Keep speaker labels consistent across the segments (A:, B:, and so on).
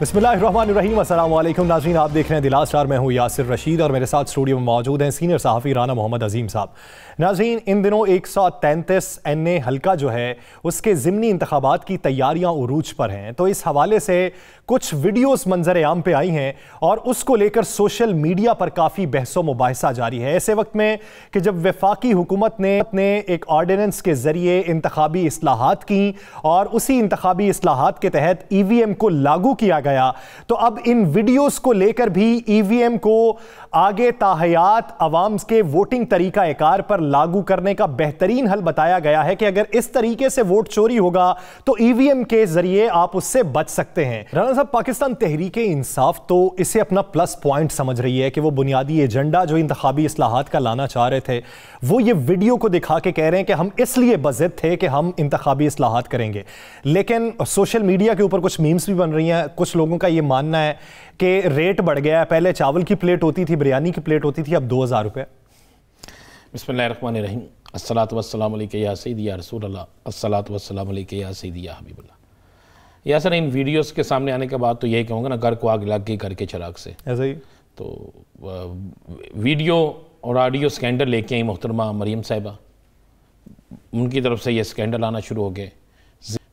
A: बिस्मिल्लाहिर्रहमानिर्रहीम, अस्सलाम वालेकुम नाज़रीन, आप देख रहे हैं दिलास स्टार। मैं हूँ यासिर रशीद और मेरे साथ स्टूडियो में मौजूद हैं सीनियर सहाफ़ी राना मोहम्मद अजीम साहब। नाज़रीन, इन दिनों 133 NA हल्का जो है उसके ज़िमनी इंतखाबात की तैयारियाँ उरूज पर हैं, तो इस हवाले से कुछ वीडियोस मंजर आम पे आई हैं और उसको लेकर सोशल मीडिया पर काफ़ी बहसो मुबाहिसा जारी है। ऐसे वक्त में कि जब वफाकी हुकूमत ने एक ऑर्डिनेंस के ज़रिए इंतखाबी इस्लाहात की और उसी इंतखाबी इस्लाहात के तहत EVM को लागू किया गया, तो अब इन वीडियोस को लेकर भी EVM को आगे ताहयात अवाम के वोटिंग तरीका एकार पर लागू करने का बेहतरीन हल बताया गया है कि अगर इस तरीके से वोट चोरी होगा तो EVM के जरिए आप उससे बच सकते हैं। राना साहब, पाकिस्तान तहरीके इंसाफ तो इसे अपना प्लस पॉइंट समझ रही है कि वो बुनियादी एजेंडा जो इंतखाबी इस्लाहात का लाना चाह रहे थे, वो ये वीडियो को दिखा के कह रहे हैं कि हम इसलिए बज़िद थे कि हम इंतखाबी इस्लाहात करेंगे। लेकिन सोशल मीडिया के ऊपर कुछ मीम्स भी बन रही हैं। कुछ लोगों का ये मानना है कि रेट बढ़ गया है, पहले चावल की प्लेट होती थी, बिरयानी की प्लेट होती थी, अब 2000 रुपये।
B: बिस्मिल्लाहिर्रहमानिर्रहीम, अस्सलातु वस्सलामु अलैका या सय्यदी या रसूल अल्लाह, अस्सलातु वस्सलामु अलैका या सय्यदी या हबीबल्लाह। या सर, इन वीडियोस के सामने आने के बाद तो यही कहूँगा ना, घर को आग लग गई घर के चिराग से। ऐसा ही तो वीडियो और ऑडियो स्कैंडल लेके आई मोहतरमा मरीम साहिबा, उनकी तरफ से ये स्कैंडल आना शुरू हो गए।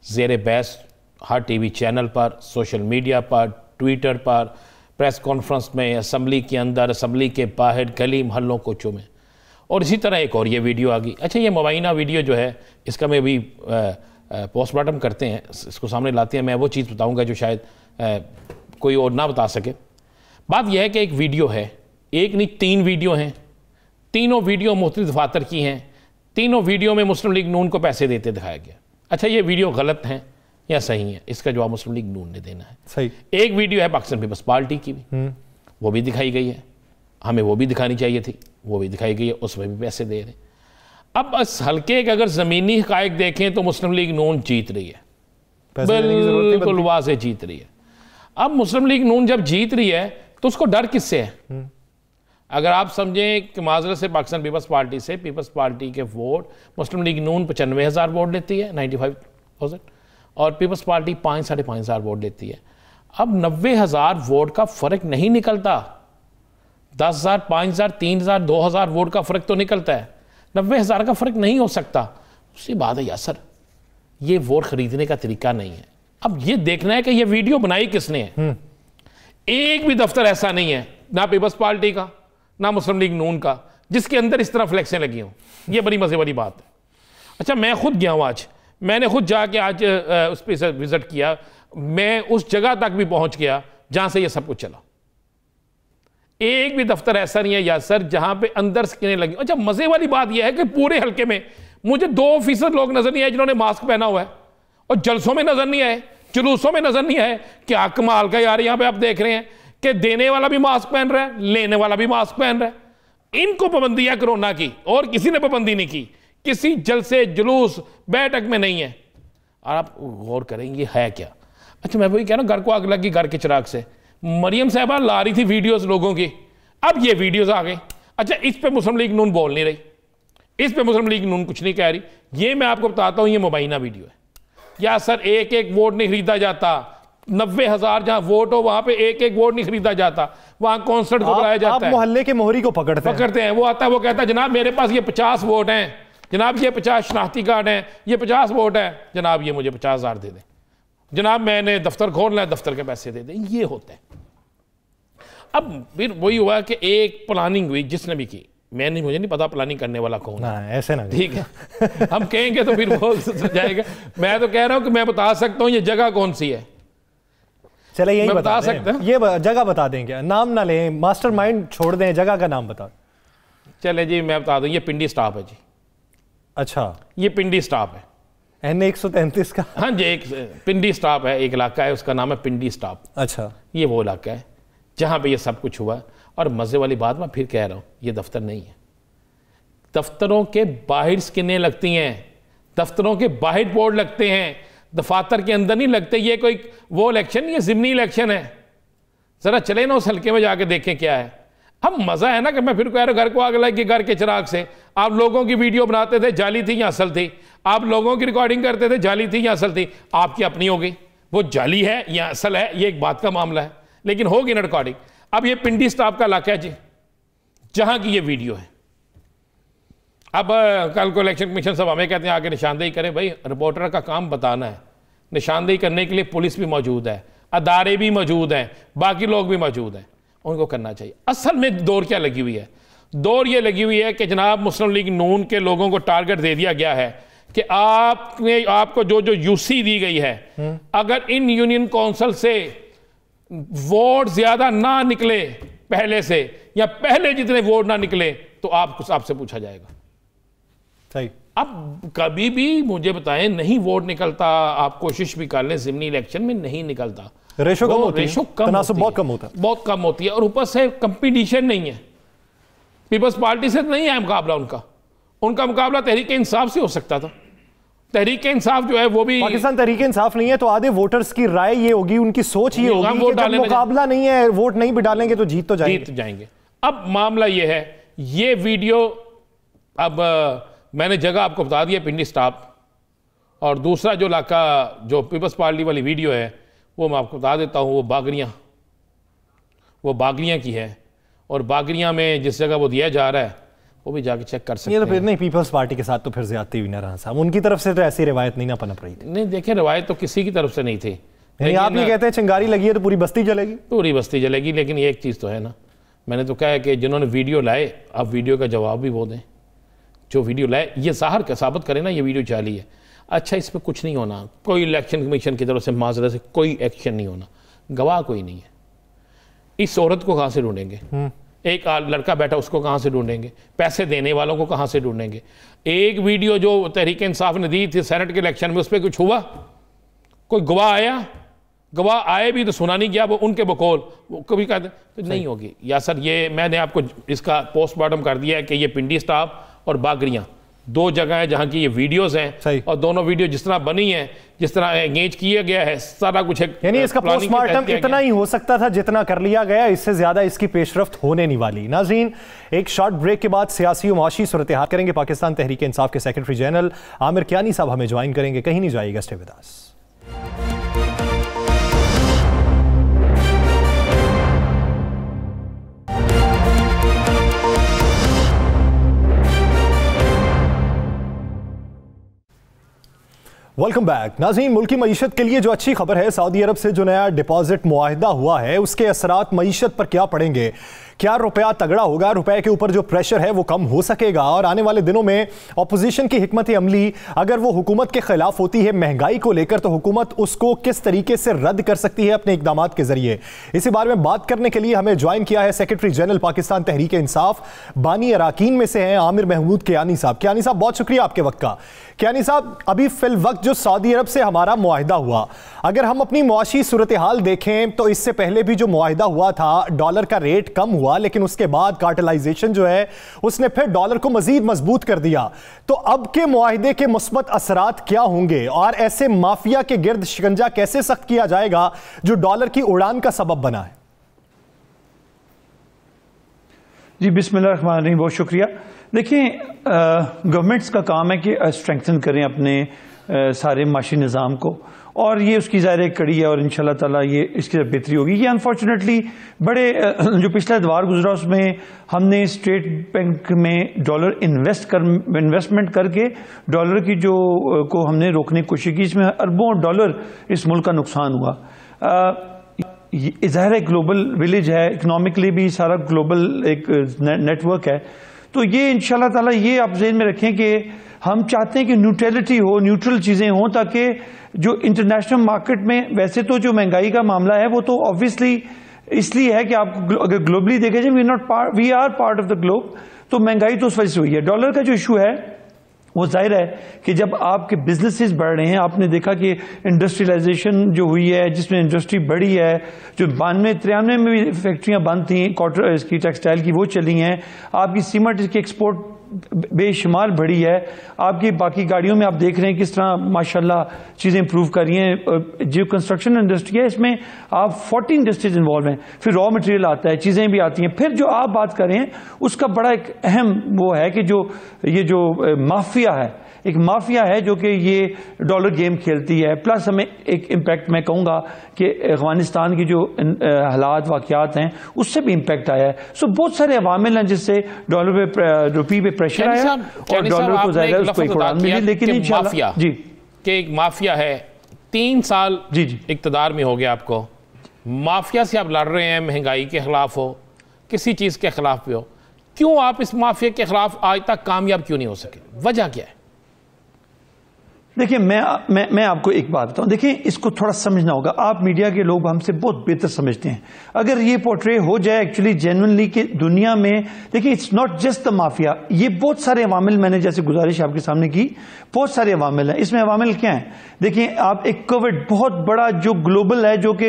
B: ज़ेर बहस हर TV चैनल पर, सोशल मीडिया पर, ट्विटर पर, प्रेस कॉन्फ्रेंस में, असम्बली के अंदर, असम्बली के बाहर, गली महलों कोचों में। और इसी तरह एक और ये वीडियो आ गई। अच्छा, ये मुबैना वीडियो जो है, इसका मैं अभी पोस्टमार्टम करते हैं, इसको सामने लाते हैं। मैं वो चीज़ बताऊंगा जो शायद कोई और ना बता सके। बात यह है कि एक वीडियो है, एक नहीं 3 वीडियो हैं, तीनों वीडियो मुख्तलिफ दफातर की हैं। तीनों वीडियो में मुस्लिम लीग नून को पैसे देते दिखाया गया। अच्छा, ये वीडियो गलत हैं या सही है, इसका जवाब मुस्लिम लीग नून ने देना है। सही। एक वीडियो है पाकिस्तान पीपल्स पार्टी की भी, वो भी दिखाई गई है, हमें वो भी दिखानी चाहिए थी, वो भी दिखाई गई है, उसमें भी पैसे दे रहे हैं। अब इस हल्के के अगर ज़मीनी हक़ाइक़ देखें तो मुस्लिम लीग नून जीत रही है, बिल्कुल वाज़ेह जीत रही है। अब मुस्लिम लीग नून जब जीत रही है तो उसको डर किससे है? अगर आप समझें कि माजरत से पाकिस्तान पीपल्स पार्टी से, पीपल्स पार्टी के वोट मुस्लिम लीग नून 95,000 वोट लेती है, 95,000, और पीपल्स पार्टी 5-5,500 वोट लेती है। अब 90,000 वोट का फ़र्क नहीं निकलता। 10,000, 5,000, 3,000, 2,000 वोट का फ़र्क तो निकलता है, 90,000 का फ़र्क नहीं हो सकता। उसी बात है यासर, ये वोट ख़रीदने का तरीका नहीं है। अब ये देखना है कि ये वीडियो बनाई किसने है। एक भी दफ्तर ऐसा नहीं है, ना पीपल्स पार्टी का ना मुस्लिम लीग नून का, जिसके अंदर इस तरह फ्लैक्सें लगी हों। ये बड़ी मज़े वाली बात है। अच्छा, मैं खुद गया हूँ आज, मैंने खुद जाके आज उस पर विज़िट किया। मैं उस जगह तक भी पहुँच गया जहाँ से ये सब कुछ चला। एक भी दफ्तर ऐसा नहीं है यासर जहाँ पे अंदर स्क्रीनें लगी। अच्छा, मज़े वाली बात यह है कि पूरे हल्के में मुझे 2% लोग नज़र नहीं आए जिन्होंने मास्क पहना हुआ है, और जलसों में नज़र नहीं आए, जुलूसों में नज़र नहीं आए। क्या कमाल का यार, यहाँ पे आप देख रहे हैं कि देने वाला भी मास्क पहन रहा है, लेने वाला भी मास्क पहन रहा है। इनको पाबंदी है कोरोना की, और किसी ने पाबंदी नहीं की, किसी जलसे जुलूस बैठक में नहीं है। और आप गौर करेंगे है क्या। अच्छा, मैं वही कह रहा हूँ, घर को आग लगी घर के चिराग से। मरियम साहबा ला रही थी वीडियोस लोगों की, अब ये वीडियोस आ गई। अच्छा, इस पे मुस्लिम लीग नून बोल नहीं रही, इस पे मुस्लिम लीग नून कुछ नहीं कह रही। ये मैं आपको बताता हूँ, ये मुबैना वीडियो है। या सर, एक एक वोट नहीं खरीदा जाता। 90,000 जहां वोट हो वहां पे एक एक वोट नहीं खरीदा जाता, वहां कॉन्सर्ट को बुलाया जाता है।
A: मोहल्ले के मोहरी को पकड़ते हैं। वो आता है, वो कहता है जनाब मेरे पास ये 50 वोट हैं, जनाब ये 50 शनाख्ती कार्ड हैं, ये 50 वोट है, जनाब ये मुझे 50,000 दे दें, जनाब मैंने दफ्तर खोलना है, दफ्तर के पैसे दे दें। ये होता है। अब फिर वही हुआ कि एक प्लानिंग हुई जिसने भी की, मुझे नहीं पता प्लानिंग करने वाला कौन है, ऐसे ना, ठीक है। हम कहेंगे तो फिर वो जाएगा। मैं तो कह रहा हूं कि मैं बता सकता हूं ये जगह कौन सी है। चले यही बता सकते हैं, ये जगह बता देंगे, नाम ना लें, मास्टरमाइंड छोड़ दें, जगह का नाम बता।
B: चले जी, मैं बता दूं, ये पिंडी स्टॉप है जी।
A: अच्छा, ये
B: पिंडी स्टॉप है
A: NA 133 का।
B: हाँ जी, एक पिंडी स्टॉप है, एक इलाका है, उसका नाम है पिंडी स्टॉप।
A: अच्छा,
B: ये वो इलाका है जहाँ पे ये सब कुछ हुआ। और मज़े वाली बात मैं फिर कह रहा हूँ, ये दफ्तर नहीं है। दफ्तरों के बाहर स्क्रीनें लगती हैं, दफ्तरों के बाहर बोर्ड लगते हैं, दफातर के अंदर नहीं लगते। ये कोई वो इलेक्शन, ये ज़िमनी इलेक्शन है। ज़रा चले ना उस हल्के में जाके देखें क्या है। अब मज़ा है ना कि मैं फिर कह रहा हूँ, घर को आग लगी घर के चिराग से। आप लोगों की वीडियो बनाते थे, जाली थी या असल थी। आप लोगों की रिकॉर्डिंग करते थे, जाली थी या असल थी। आपकी अपनी हो गई, वो जाली है या असल है, ये एक बात का मामला है, लेकिन होगी ना रिकॉर्डिंग। अब ये पिंडी स्टाफ का इलाका है जी, जहां की ये वीडियो है। अब कल को इलेक्शन कमीशन सब हमें कहते हैं आगे निशानदेही करें। भाई रिपोर्टर का काम बताना है, निशानदेही करने के लिए पुलिस भी मौजूद है, अदारे भी मौजूद हैं, बाकी लोग भी मौजूद हैं, उनको करना चाहिए। असल में दौर क्या लगी हुई है? दौर ये लगी हुई है कि जनाब मुस्लिम लीग नून के लोगों को टारगेट दे दिया गया है कि आपको जो यूसी दी गई है, अगर इन यूनियन काउंसिल से वोट ज्यादा ना निकले पहले से, या पहले जितने वोट ना निकले, तो आपसे पूछा जाएगा। सही। अब कभी भी मुझे बताएं, नहीं वोट निकलता, आप कोशिश भी कर लें, ज़िमनी इलेक्शन में नहीं निकलता,
A: रेशो कम होती है,
B: बहुत कम होती है, और ऊपर से कंपटीशन नहीं है। पीपल्स पार्टी से नहीं है मुकाबला उनका मुकाबला तहरीक इंसाफ से हो सकता था। तहरीक इंसाफ जो है वो भी,
A: पाकिस्तान तहरीक इंसाफ नहीं है तो आधे वोटर्स की राय ये होगी, उनकी सोच ये होगी कि जब मुकाबला नहीं है, वोट नहीं भी डालेंगे तो जीत जाएंगे।
B: अब मामला ये है, ये वीडियो, अब मैंने जगह आपको बता दिया, पिंडी स्टाफ, और दूसरा जो इलाका जो पीपल्स पार्टी वाली वीडियो है वो मैं आपको बता देता हूँ, वो बागरियाँ की है, और बागरियाँ में जिस जगह वो दिया जा रहा है वो भी जाके चेक कर सकते हैं।
A: ये तो फिर नहीं, पीपल्स पार्टी के साथ तो फिर ज्यादती हुई ना रहा साहब, उनकी तरफ से तो ऐसी रिवायत नहीं ना पनप रही थी।
B: नहीं देखें, रिवायत तो किसी की तरफ से नहीं थी।
A: आप ये कहते हैं चिंगारी लगी है तो पूरी बस्ती जलेगी?
B: पूरी बस्ती जलेगी, लेकिन एक चीज़ तो है ना, मैंने तो कहा है कि जिन्होंने वीडियो लाए, अब वीडियो का जवाब भी वो दें। जो वीडियो लाए ये ज़ाहिर का साबित करें ना ये वीडियो जाली है। अच्छा, इस पर कुछ नहीं होना, कोई इलेक्शन कमीशन की तरफ से माजरत से कोई एक्शन नहीं होना, गवाह कोई नहीं है। इस औरत को कहाँ से ढूंढेंगे? एक लड़का बैठा, उसको कहाँ से ढूंढेंगे? पैसे देने वालों को कहाँ से ढूंढेंगे? एक वीडियो जो तहरीक इंसाफ ने दी थी सेनेट के इलेक्शन में, उस पर कुछ हुआ? कोई गवाह आया? गवाह आए भी तो सुना नहीं गया, वो उनके बकौल वो कभी कहते तो नहीं होगी। या सर, ये मैंने आपको इसका पोस्टमार्टम कर दिया है कि ये पिंडी स्टाफ और बागरियाँ दो जगह है जहाँ की ये वीडियोस हैं, और दोनों वीडियो जिस तरह बनी है, जिस तरह एंगेज किया गया है, सारा कुछ है।
A: यानी इसका पोस्टमार्टम इतना ही हो सकता था जितना कर लिया गया, इससे ज्यादा इसकी पेशरफ्त होने नहीं वाली। नाज़रीन, एक शॉर्ट ब्रेक के बाद सियासी और माशी सूरत हाल करेंगे। पाकिस्तान तहरीक इंसाफ के सेक्रेटरी जनरल आमिर कियानी साहब हमें ज्वाइन करेंगे, कहीं नहीं जाइएगा, stay with us. Welcome back. नाज़रीन, मुल्की मईशत के लिए जो अच्छी खबर है, सऊदी अरब से जो नया डिपॉजिट मुआहिदा हुआ है उसके असरात मईशत पर क्या पड़ेंगे? क्या रुपया तगड़ा होगा? रुपए के ऊपर जो प्रेशर है वो कम हो सकेगा? और आने वाले दिनों में अपोजिशन की हिकमत अमली अगर वो हुकूमत के खिलाफ होती है महंगाई को लेकर, तो हुकूमत उसको किस तरीके से रद्द कर सकती है अपने इकदाम के जरिए? इसी बारे में बात करने के लिए हमें ज्वाइन किया है सेक्रेटरी जनरल पाकिस्तान तहरीक इंसाफ, बानी अराकीन में से हैं आमिर महमूद कियानी साहब। कियानी साहब, बहुत शुक्रिया आपके वक्त का। कियानी साहब, अभी फिल वक्त जो सऊदी अरब से हमारा मुआहिदा हुआ, अगर हम अपनी मुआशी सूरत हाल देखें तो इससे पहले भी जो मुआहिदा हुआ था डॉलर का रेट कम हुआ, लेकिन उसके बाद कार्टेलाइजेशन जो है उसने फिर डॉलर को मजीद मजबूत कर दिया। तो अब के मुआहिदे के मुस्बत असरात क्या होंगे और ऐसे माफिया के गिर्द शिकंजा कैसे सख्त किया जाएगा जो डॉलर की उड़ान का सबब बना है?
C: जी बिस्मिल्लाह रहमान रहीम, बहुत शुक्रिया। देखिए, गवर्नमेंट्स का काम है कि स्ट्रेंथन करें अपने सारे माशी निज़ाम को, और ये उसकी ज़ाहिर एक कड़ी है, और इंशाल्लाह ताला ये इसकी बेहतरी होगी। ये अनफॉर्चुनेटली बड़े जो पिछला एतवार गुजरा उसमें हमने स्टेट बैंक में डॉलर इन्वेस्टमेंट करके डॉलर की जो को हमने रोकने की कोशिश की, इसमें अरबों डॉलर इस मुल्क का नुकसान हुआ। ज़ाहिर है ग्लोबल विलेज है, इकनॉमिकली भी सारा ग्लोबल एक नेटवर्क है। तो ये इंशाल्लाह ताला ये आप ज़हन में रखें कि हम चाहते हैं कि न्यूट्रलिटी हो, न्यूट्रल चीज़ें हों, ताकि जो इंटरनेशनल मार्केट में वैसे तो जो महंगाई का मामला है वो तो ऑब्वियसली इसलिए है कि आप अगर ग्लोबली देखें जाए we are part of the globe, तो महंगाई तो उस वजह से हुई है। डॉलर का जो इशू है वो जाहिर है कि जब आपके बिजनेसेस बढ़ रहे हैं, आपने देखा कि इंडस्ट्रियलाइजेशन जो हुई है जिसमें इंडस्ट्री बढ़ी है, जो 92-93 में भी फैक्ट्रियां बंद थी कॉटन इसकी टेक्सटाइल की, वो चली हैं। आपकी सीमेंट की एक्सपोर्ट बेशुमार बढ़ी है। आपकी बाकी गाड़ियों में आप देख रहे हैं किस तरह माशाल्लाह चीज़ें इंप्रूव कर रही हैं। जो कंस्ट्रक्शन इंडस्ट्री है इसमें आप 14 इंडस्ट्रीज इन्वॉल्व हैं, फिर रॉ मटेरियल आता है, चीज़ें भी आती हैं। फिर जो आप बात कर रहे हैं उसका बड़ा एक अहम वो है कि जो ये जो माफिया है, एक माफिया है जो कि ये डॉलर गेम खेलती है, प्लस हमें एक इम्पैक्ट मैं कहूँगा कि अफगानिस्तान की जो हालात वाक़यात हैं उससे भी इम्पैक्ट आया है। सो बहुत सारे अवामिल हैं जिससे डॉलर पे रुपये पे प्रेशर आया और डॉलर को ज़ाहिर उसको एक उड़ान मिली। लेकिन इंशाल्लाह जी
B: कि एक माफिया है, 3 साल
C: जी जी
B: इक़्तिदार में हो गया आपको, माफिया से आप लड़ रहे हैं, महंगाई के खिलाफ हो, किसी चीज़ के खिलाफ भी हो, क्यों आप इस माफिया के खिलाफ आज तक कामयाब क्यों नहीं हो सके? वजह क्या है?
C: देखिए मैं आपको एक बात बताऊं, देखिए इसको थोड़ा समझना होगा। आप मीडिया के लोग हमसे बहुत बेहतर समझते हैं। अगर ये पोर्ट्रे हो जाए एक्चुअली जेन्युइनली कि दुनिया में, देखिए it's not just the mafia, ये बहुत सारे अवामिल, मैंने जैसे गुजारिश आपके सामने की, बहुत सारे अवामिल हैं। इसमें अवामिल क्या हैं? देखिए आप एक कोविड बहुत बड़ा जो ग्लोबल है, जो कि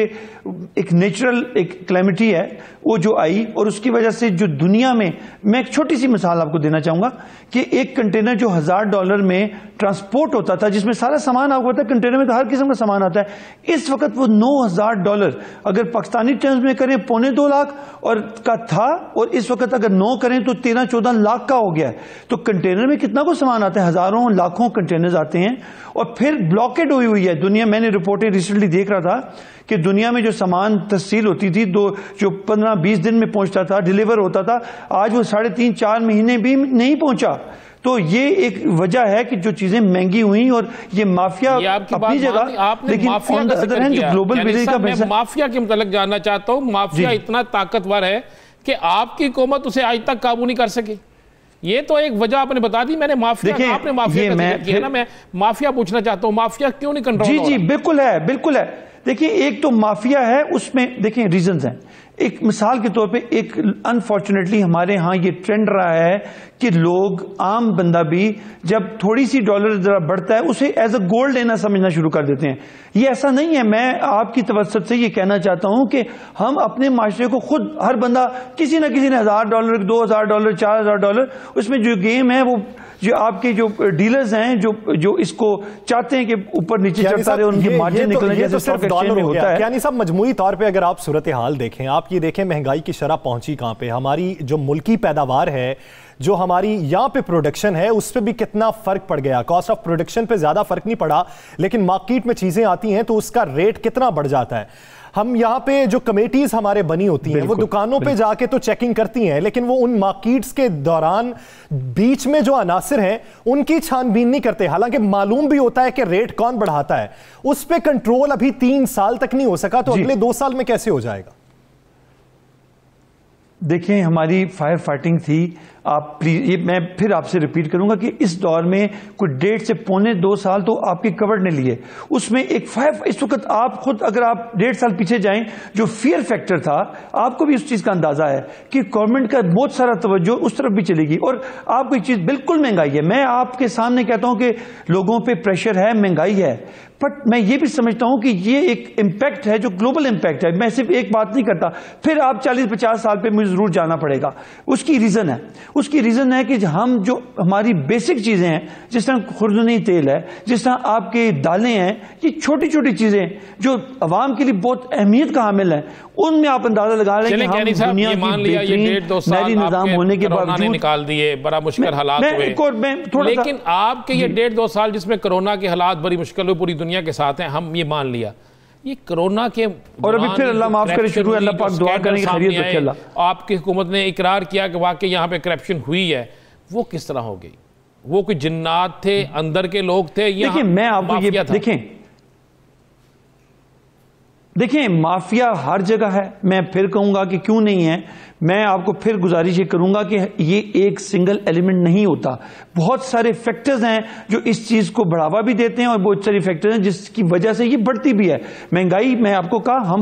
C: एक नेचुरल एक क्लैमिटी है वो जो आई, और उसकी वजह से जो दुनिया में, मैं एक छोटी सी मिसाल आपको देना चाहूंगा कि एक कंटेनर जो $1000 में ट्रांसपोर्ट होता था, जिसमें सारा सामान आपको पता है, कंटेनर में तो हर किस्म का सामान आता है, इस वक्त वो $9000 अगर पाकिस्तानी टर्म्स में करें 2.25 लाख और का था, और इस वक्त अगर 9 करें तो 13-14 लाख का हो गया है। तो कंटेनर में कितना को सामान आता है? हजारों लाखों कंटेनर्स आते हैं, और फिर ब्लॉकेड हुई है दुनिया। मैंने रिपोर्टें रिसेंटली देख रहा था कि दुनिया में जो सामान तहसील होती थी, जो 15-20 दिन में पहुंचता था, डिलीवर होता था, आज वो 3.5-4 महीने भी नहीं पहुंचा। तो ये एक वजह है कि जो चीजें महंगी हुई, और ये माफिया अपनी जगह, लेकिन ऑन द अदर हैंड जो ग्लोबल विलेज का पैसा,
B: माफिया के मतलब जानना चाहता हूं, माफिया इतना ताकतवर है कि आपकी हुकूमत उसे आज तक काबू नहीं कर सकी। ये तो एक वजह आपने बता दी। मैंने माफिया, आपने माफिया का जिक्र किया ना, मैं माफिया पूछना चाहता हूं, माफिया क्यों नहीं कंट्रोल?
C: जी जी बिल्कुल है, बिल्कुल है। देखिए एक तो माफिया है, उसमें देखिए रीजंस हैं। एक मिसाल के तौर पे, एक अनफॉर्चुनेटली हमारे यहाँ ये ट्रेंड रहा है कि लोग, आम बंदा भी जब थोड़ी सी डॉलर जरा बढ़ता है उसे एज अ गोल्ड लेना समझना शुरू कर देते हैं। ये ऐसा नहीं है। मैं आपकी तवज्जुह से ये कहना चाहता हूं कि हम अपने माशरे को खुद, हर बंदा किसी न किसी ने $1000, $2000, $4000, उसमें जो गेम है वो जो आपके जो डीलर्स हैं जो इसको चाहते हैं कि ऊपर नीचे चढ़ता रहे, उनके मार्जिन निकलने जैसे स्टॉक एक्सचेंज में होता है।
A: यानी सब मजमूई तौर पे अगर आप सूरत हाल देखें, आप ये देखें महंगाई की शरह पहुंची कहां पे, हमारी जो मुल्की पैदावार है, जो हमारी यहाँ पे प्रोडक्शन है, उस पर भी कितना फर्क पड़ गया। कॉस्ट ऑफ प्रोडक्शन पे ज्यादा फर्क नहीं पड़ा, लेकिन मार्केट में चीजें आती हैं तो उसका रेट कितना बढ़ जाता है। हम यहाँ पे जो कमेटीज हमारे बनी होती हैं, वो दुकानों पे जाके तो चेकिंग करती हैं, लेकिन वो उन मार्केट्स के दौरान बीच में जो अनासिर हैं उनकी छानबीन नहीं करते। हालांकि मालूम भी होता है कि रेट कौन बढ़ाता है। उस पे कंट्रोल अभी 3 साल तक नहीं हो सका, तो अगले 2 साल में कैसे हो जाएगा?
C: देखें हमारी फायर फाइटिंग थी। आप प्लीज, ये मैं फिर आपसे रिपीट करूंगा कि इस दौर में कुछ 1.5 से 2.25 साल तो आपकी कवर ने लिए। उसमें एक फायर, इस वक्त आप खुद अगर आप 1.5 साल पीछे जाएं, जो फियर फैक्टर था, आपको भी उस चीज का अंदाजा है कि गवर्नमेंट का बहुत सारा तवज्जो उस तरफ भी चलेगी। और आपको एक चीज बिल्कुल महंगाई है, मैं आपके सामने कहता हूं कि लोगों पर प्रेशर है, महंगाई है, बट मैं ये भी समझता हूं कि ये एक इम्पैक्ट है जो ग्लोबल इम्पैक्ट है। मैं सिर्फ एक बात नहीं करता, फिर आप 40-50 साल पे मुझे जरूर जाना पड़ेगा। उसकी रीजन है, उसकी रीजन है कि हम जो हमारी बेसिक चीजें हैं, जिस तरह खुर्दनी तेल है, जिस तरह आपके दालें हैं, ये छोटी छोटी चीजें जो अवाम के लिए बहुत अहमियत का हामिल है, उनमें आप अंदाजा लगा लें कि हम दुनिया की बेहतरीन निजाम होने के बावजूद
B: निकाल दिए, बड़ा मुश्किल हालात हुए। लेकिन आपके ये 1.5-2 साल जिसमें कोरोना के हालात बड़ी मुश्किल हुई पूरी दुनिया के साथ हैं, हम ये मान लिया, ये कोरोना के
C: और अभी फिर अल्लाह माफ करे शुरू, अल्लाह पाक दुआ करें खैरियत रखे अल्लाह।
B: आपकी हुकूमत ने इकरार किया कि वाकई यहाँ पे करप्शन हुई है, वो किस तरह हो गई? वो कोई जिन्नात थे, अंदर के लोग थे?
C: देखिए मैं आपको ये देखें माफिया हर जगह है। मैं फिर कहूंगा कि क्यों नहीं है। मैं आपको फिर गुजारिश ये करूंगा कि ये एक सिंगल एलिमेंट नहीं होता, बहुत सारे फैक्टर्स हैं जो इस चीज को बढ़ावा भी देते हैं, और बहुत सारे फैक्टर्स हैं जिसकी वजह से ये बढ़ती भी है। महंगाई, मैं आपको कहा,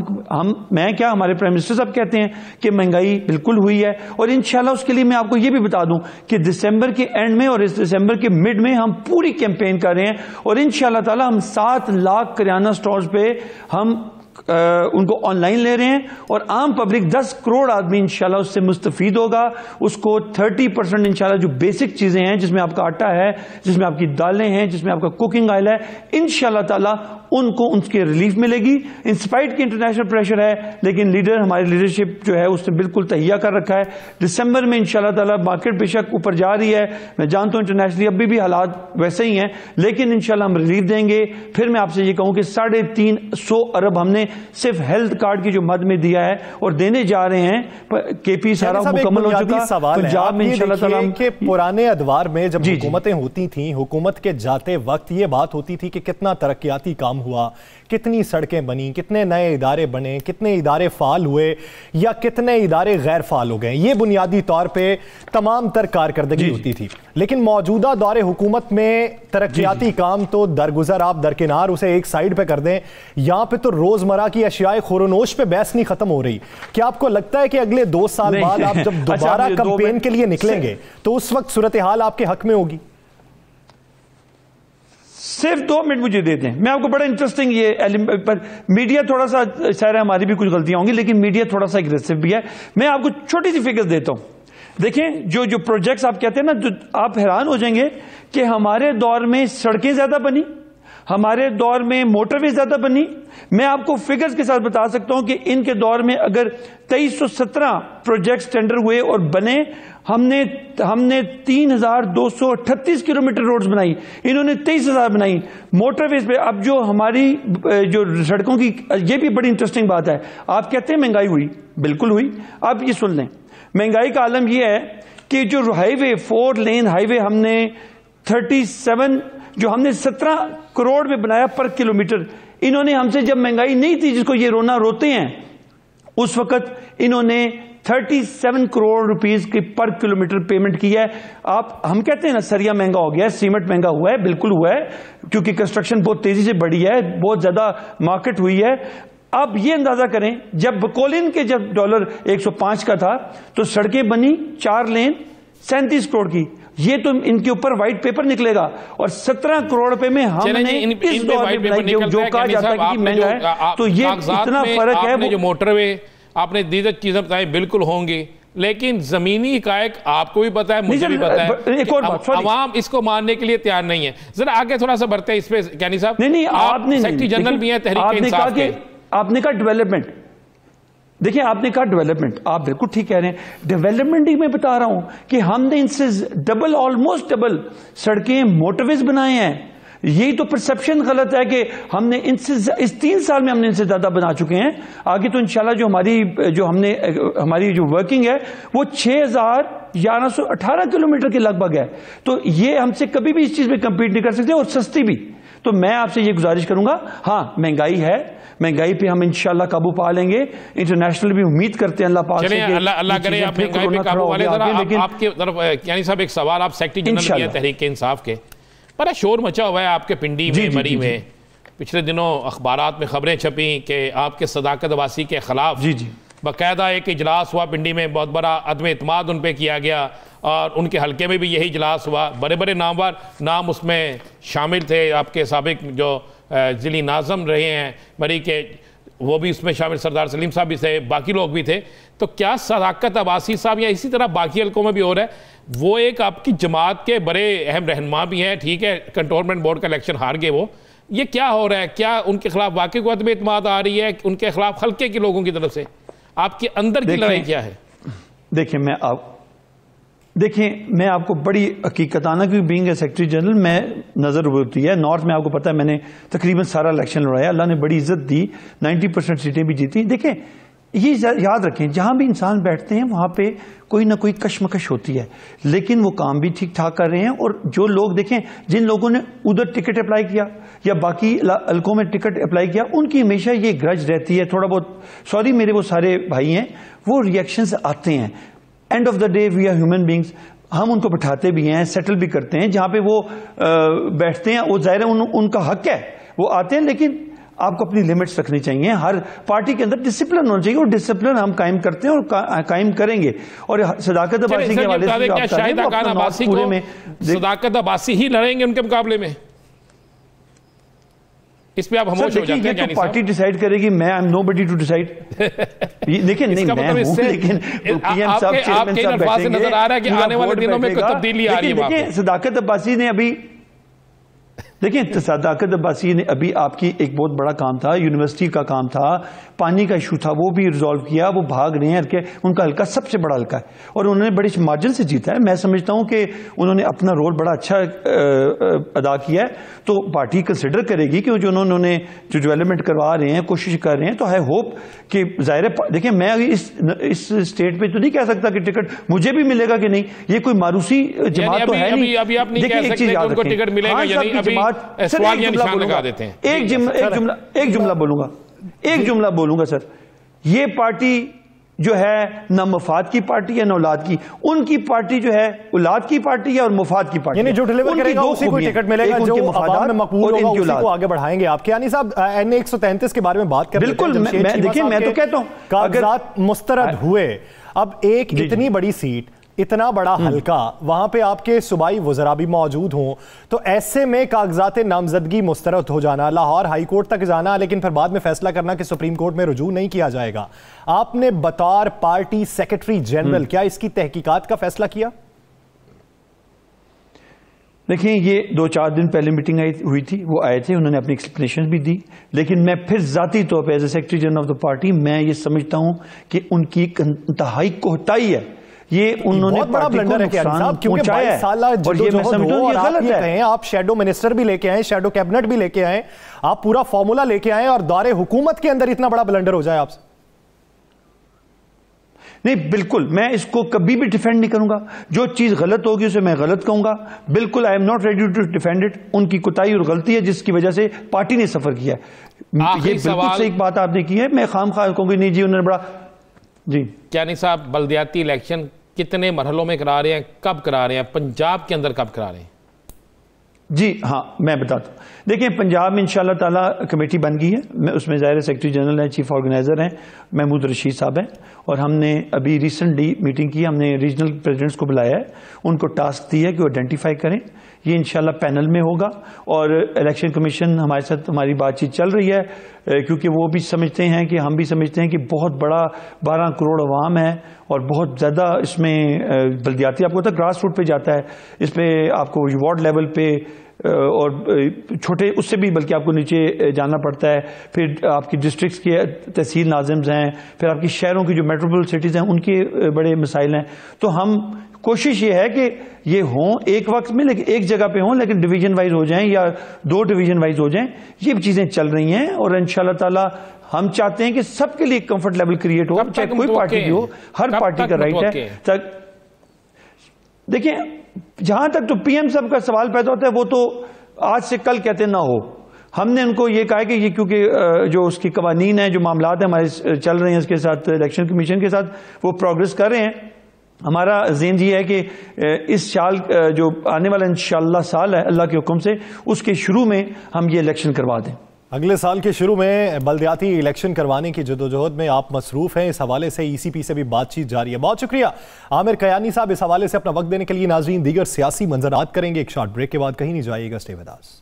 C: मैं क्या, हमारे प्राइम मिनिस्टर साहब कहते हैं कि महंगाई बिल्कुल हुई है, और इंशाल्लाह उसके लिए मैं आपको ये भी बता दूं कि दिसंबर के एंड में और इस दिसंबर के मिड में हम पूरी कैंपेन कर रहे हैं, और इंशाल्लाह ताला हम 7 लाख किराना स्टोर्स पे हम उनको ऑनलाइन ले रहे हैं, और आम पब्लिक 10 करोड़ आदमी इंशाल्लाह उससे मुस्तफीद होगा। उसको 30% इंशाल्लाह जो बेसिक चीजें हैं, जिसमें आपका आटा है, जिसमें आपकी दालें हैं, जिसमें आपका कुकिंग ऑयल है, इंशाल्लाह ताला उनको उनके रिलीफ मिलेगी। इंस्पाइट की इंटरनेशनल प्रेशर है, लेकिन लीडर हमारी लीडरशिप जो है उसने बिल्कुल तैयार कर रखा है। दिसंबर में इंशाल्लाह ताला मार्केट बेशक ऊपर जा रही है, मैं जानता हूं इंटरनेशनली अभी भी हालात वैसे ही हैं, लेकिन इंशाल्लाह हम रिलीफ देंगे। फिर मैं आपसे ये कहूं कि 350 अरब हमने सिर्फ हेल्थ कार्ड की जो मद में दिया है और देने जा रहे हैं। केपी सारा मुकम्मल हो चुका। पंजाब में इंशाल्लाह ताला
A: के पुराने अदवार में जब हुकूमतें होती थी, हुकूमत के जाते वक्त ये बात होती थी कि कितना तरक्याती काम हुआ, कितनी सड़कें बनी, कितने नए इदारे बने, कितने इदारे फाल हुए या कितने इदारे गैर फाल हो गए, ये बुनियादी तौर पे तमाम तर कारकर्दगी होती थी। लेकिन मौजूदा दौरे हुकूमत में तरक्याती काम तो दरगुजर आप दरकिनार उसे एक साइड पे कर दें, यहाँ पे तो रोजमर्रा की अशियाए खुरनोश पे बहस नहीं खत्म हो रही। क्या आपको लगता है कि अगले 2 साल बाद आप जब दोबारा कैंपेन के लिए निकलेंगे तो उस वक्त सूरत हाल आपके हक में होगी?
C: सिर्फ 2 मिनट मुझे दे दें, मैं आपको बड़ा इंटरेस्टिंग ये पर मीडिया थोड़ा सा, शायद हमारी भी कुछ गलतियां होंगी, लेकिन मीडिया थोड़ा सा एग्रेसिव भी है। मैं आपको छोटी सी फिगर देता हूं। देखें जो प्रोजेक्ट्स आप कहते हैं ना, जो आप हैरान हो जाएंगे कि हमारे दौर में सड़कें ज्यादा बनी, हमारे दौर में मोटरवे ज्यादा बनी। मैं आपको फिगर्स के साथ बता सकता हूं कि इनके दौर में अगर 2317 प्रोजेक्ट्स टेंडर हुए और बने, हमने 3238 किलोमीटर रोड्स बनाई, इन्होंने 23,000 बनाई। मोटरवेज पे अब जो हमारी जो सड़कों की, ये भी बड़ी इंटरेस्टिंग बात है। आप कहते हैं महंगाई हुई, बिल्कुल हुई। आप ये सुन लें, महंगाई का आलम यह है कि जो हाईवे 4 लेन हाईवे हमने 37 जो हमने 17 करोड़ में बनाया पर किलोमीटर, इन्होंने हमसे जब महंगाई नहीं थी जिसको ये रोना रोते हैं, उस वक्त इन्होंने 37 करोड़ रुपीस की पर किलोमीटर पेमेंट की है। हम कहते हैं ना सरिया महंगा हो गया है, सीमेंट महंगा हुआ है, बिल्कुल हुआ है, क्योंकि कंस्ट्रक्शन बहुत तेजी से बढ़ी है, बहुत ज्यादा मार्केट हुई है। अब ये अंदाजा करें, जब बकोलिन के जब डॉलर 105 का था तो सड़कें बनी 4 लेन 37 करोड़ की। ये तो इनके ऊपर व्हाइट पेपर निकलेगा और 17 करोड़ रुपए में हमने इस दौर में बनाई, जो कहा जाता है कि महंगा है। तो ये इतना फर्क है।
B: जो मोटरवे आपने दीजिए चीजें बताई बिल्कुल होंगी, लेकिन जमीनी इकायक आपको भी पता है, मुझे भी पता है, एक और बात, आवाम इसको मानने के लिए तैयार नहीं है। जरा आगे थोड़ा सा बढ़ते हैं इस पे कैनी साहब।
C: नहीं, आपने
B: सेक्रेटरी जनरल भी है तहरीक इंसाफ के,
C: आपने कहा डेवलपमेंट, देखिए आपने कहा डेवलपमेंट, आप बिल्कुल ठीक कह रहे हैं, डेवलपमेंट ही मैं बता रहा हूं कि हमने इनसे डबल, ऑलमोस्ट डबल सड़कें मोटरवेज बनाए हैं। यही तो परसेप्शन गलत है कि हमने इनसे इस 3 साल में हमने इनसे ज्यादा बना चुके हैं। आगे तो इंशाल्लाह जो हमारी जो वर्किंग है वो 6118 किलोमीटर के लगभग है। तो ये हमसे कभी भी इस चीज में कंपीट नहीं कर सकते और सस्ती भी। तो मैं आपसे ये गुजारिश करूंगा, हाँ महंगाई है, महंगाई पे हम इंशाल्लाह काबू पा लेंगे। इंटरनेशनल भी उम्मीद करते हैं अल्लाह पाक से,
B: अल्लाह करे आप महंगाई पे काबू पा लें। लेकिन आपके तरफ यानी साहब एक सवाल, आप सेक्रेटरी जनरल भी हैं तहरीक इंसाफ के, बड़ा शोर मचा हुआ है आपके पिंडी में, मरी में। पिछले दिनों अखबारात में खबरें छपी कि आपके सदाकत अब्बासी के खिलाफ बाकायदा एक इजलास हुआ पिंडी में, बहुत बड़ा अदम एतमाद उन पर किया गया और उनके हल्के में भी यही इजलास हुआ। बड़े बड़े नामवर नाम उसमें शामिल थे, आपके साबिक जो जिली नाज़म रहे हैं मरी के, वो भी उसमें शामिल, सरदार सलीम साहब भी थे, बाकी लोग भी थे। तो क्या सदाकत अब्बासी साहब या इसी तरह बाकी हल्कों में भी हो रहा है? वो एक आपकी जमात के बड़े अहम रहनुमा भी हैं, ठीक है, कंटोनमेंट बोर्ड का इलेक्शन हार गए वो, ये क्या हो रहा है? क्या उनके खिलाफ वाकई को अदम एतमाद आ रही है? उनके खिलाफ हल्के के लोगों की तरफ से आपके अंदर की लड़ाई क्या है?
C: देखिए मैं आपको बड़ी हकीकताना, क्योंकि बीइंग ए सेक्रेटरी जनरल मैं नजर होती है। नॉर्थ में आपको पता है मैंने तकरीबन सारा इलेक्शन लड़ाया, अल्लाह ने बड़ी इज्जत दी, 90% सीटें भी जीती। देखें ये याद रखें, जहां भी इंसान बैठते हैं वहां पे कोई ना कोई कशमकश होती है, लेकिन वो काम भी ठीक ठाक कर रहे हैं। और जो लोग देखें, जिन लोगों ने उधर टिकट अप्लाई किया या बाकी हल्कों में टिकट अप्लाई किया, उनकी हमेशा ये ग्रज रहती है थोड़ा बहुत। सॉरी मेरे वो सारे भाई हैं, वो रिएक्शंस आते हैं। End of the day we are human beings, हम उनको बिठाते भी हैं, सेटल भी करते हैं, जहां पे वो बैठते हैं वो जाहिर है उनका हक है, वो आते हैं। लेकिन आपको अपनी लिमिट्स रखनी चाहिए, हर पार्टी के अंदर डिसिप्लिन होना चाहिए और डिसिप्लिन हम कायम करते हैं और कायम करेंगे। और सदाकत अब्बासी के हवाले से
B: सदाकत अब्बासी ही लड़ेंगे उनके मुकाबले में? इस पे आप खामोश हो जाते हैं?
C: तो पार्टी डिसाइड करेगी, मैं I am nobody to decide. लेकिन नहीं, मैं हूं, लेकिन पीएम साहब, चेयरमैन साहब बैठेंगे,
B: नजर आ रहा है कि आने वाले दिनों में कोई तब्दीली आ रही है।
C: देखिए सदाकत अब्बासी ने अभी देखिए सादाकत अब्बासी ने अभी आपकी एक बहुत बड़ा काम था, यूनिवर्सिटी का काम था, पानी का इशू था, वो भी रिजॉल्व किया। वो भाग रहे हैं कि उनका हल्का सबसे बड़ा हल्का है और उन्होंने बड़ी मार्जिन से जीता है। मैं समझता हूं कि उन्होंने अपना रोल बड़ा अच्छा अदा किया है, तो पार्टी कंसिडर करेगी कि जो उन्होंने जो डेवलपमेंट करवा रहे हैं, कोशिश कर रहे हैं। तो आई होप कि ज़ाहिर देखिए मैं इस स्टेट पे तो नहीं कह सकता कि टिकट मुझे भी मिलेगा कि नहीं, ये कोई मारूसी जमात तो है नहीं।
B: अभी आप नहीं कह सकते उनको टिकट मिलेगा या नहीं, अभी सवाल या निशान लगा देते हैं।
C: एक जुमला बोलूंगा सर, ये पार्टी जो है ना मफाद की पार्टी है ना औलाद की, उनकी पार्टी जो है औलाद की पार्टी है और मफाद की पार्टी,
A: यानी जो डिलीवर करेगा उसी को टिकट मिलेगा, जो अवाम में मकबूल होगा उसी को आगे बढ़ाएंगे। आपके यानी साहब NA 133 के बारे में बात कर,
C: बिल्कुल देखिए मैं तो कहता हूं
A: कागजात मुस्तरद हुए, अब एक इतनी बड़ी सीट, इतना बड़ा हल्का, वहां पे आपके सूबाई वज़रा भी मौजूद हों, तो ऐसे में कागजात नामजदगी मुस्तरद हो जाना, लाहौर हाई कोर्ट तक जाना, लेकिन फिर बाद में फैसला करना कि सुप्रीम कोर्ट में रुजू नहीं किया जाएगा, आपने बतौर पार्टी सेक्रेटरी जनरल क्या इसकी तहकीकात का फैसला किया?
C: देखिए ये 2-4 दिन पहले मीटिंग हुई थी, वो आए थे, उन्होंने अपनी एक्सप्लेनेशन भी दी, लेकिन मैं फिर जाती तौर पर as a secretary general of the party मैं ये समझता हूं कि उनकी इंतहाई कोताही है। ये उन्होंने
A: बड़ा ब्लंडर है क्योंकि 22 साल आप शैडो मिनिस्टर भी लेके आए, शैडो कैबिनेट भी लेके आए, आप पूरा फॉर्मूला लेके आए और दौरे हुकूमत के अंदर इतना बड़ा ब्लंडर हो जाए आपसे।
C: नहीं बिल्कुल, मैं इसको कभी भी डिफेंड नहीं करूंगा, जो चीज गलत होगी उसे मैं गलत कहूंगा, बिल्कुल I am not ready to defend it. उनकी कोताही और गलती है जिसकी वजह से पार्टी ने सफर किया है, ये बिल्कुल सही बात आपने की है। मैं खाम खा कहूंगी नहीं जी उन्होंने बड़ा जी।
B: क्या नहीं साहब, बल्दियाती इलेक्शन कितने मरहलों में करा रहे हैं, कब करा रहे हैं, पंजाब के अंदर कब करा रहे हैं?
C: जी हाँ मैं बताता हूँ। देखिए पंजाब में इंशाल्लाह ताला कमेटी बन गई है, मैं उसमें ज़ाहिर सेक्रेटरी जनरल हैं, चीफ ऑर्गेनाइजर हैं महमूद रशीद साहब हैं, और हमने अभी रिसेंटली मीटिंग की, हमने रीजनल प्रेसिडेंट्स को बुलाया है, उनको टास्क दिया है कि वो आइडेंटिफाई करें। ये इंशाल्लाह पैनल में होगा और इलेक्शन कमीशन हमारे साथ हमारी बातचीत चल रही है, क्योंकि वो भी समझते हैं कि हम भी समझते हैं कि बहुत बड़ा 12 करोड़ अवाम है और बहुत ज़्यादा इसमें बल्दियाती आपको पता ग्रास रूट पे जाता है, इस पर आपको वार्ड लेवल पे और छोटे उससे भी बल्कि आपको नीचे जाना पड़ता है, फिर आपकी डिस्ट्रिक्ट्स के तहसील नाज़िम्स हैं, फिर आपकी शहरों की जो मेट्रोपोल सिटीज़ हैं उनके बड़े मसाइल हैं। तो हम कोशिश ये है कि ये हों एक वक्त में, लेकिन एक जगह पे हों, लेकिन डिवीजन वाइज हो जाएं या 2 डिवीजन वाइज हो जाएं, ये चीज़ें चल रही हैं। और इंशाल्लाह ताला हम चाहते हैं कि सबके लिए कंफर्ट लेवल क्रिएट हो, चाहे कोई पार्टी भी हो, हर पार्टी का राइट है। देखिए जहां तक तो PM साहब का सवाल पैदा होता है, वो तो आज से कल कहते ना हो, हमने उनको ये कहा कि ये क्योंकि जो उसकी कवानीन है, जो मामलात है हमारे चल रहे हैं इसके साथ, इलेक्शन कमीशन के साथ वो प्रोग्रेस कर रहे हैं। हमारा ज़ेन ये है कि इस साल जो आने वाला इंशाअल्लाह साल है अल्लाह के हुक्म से, उसके शुरू में हम ये इलेक्शन करवा दें।
A: अगले साल के शुरू में बल्दियाती इलेक्शन करवाने की जदोजहद में आप मसरूफ़ हैं, इस हवाले से ECP से भी बातचीत जारी है। बहुत शुक्रिया आमिर कयानी साहब इस हवाले से अपना वक्त देने के लिए। नाज़रीन दीगर सियासी मंजरात करेंगे एक शॉर्ट ब्रेक के बाद, कहीं नहीं जाइएगा, stay with us.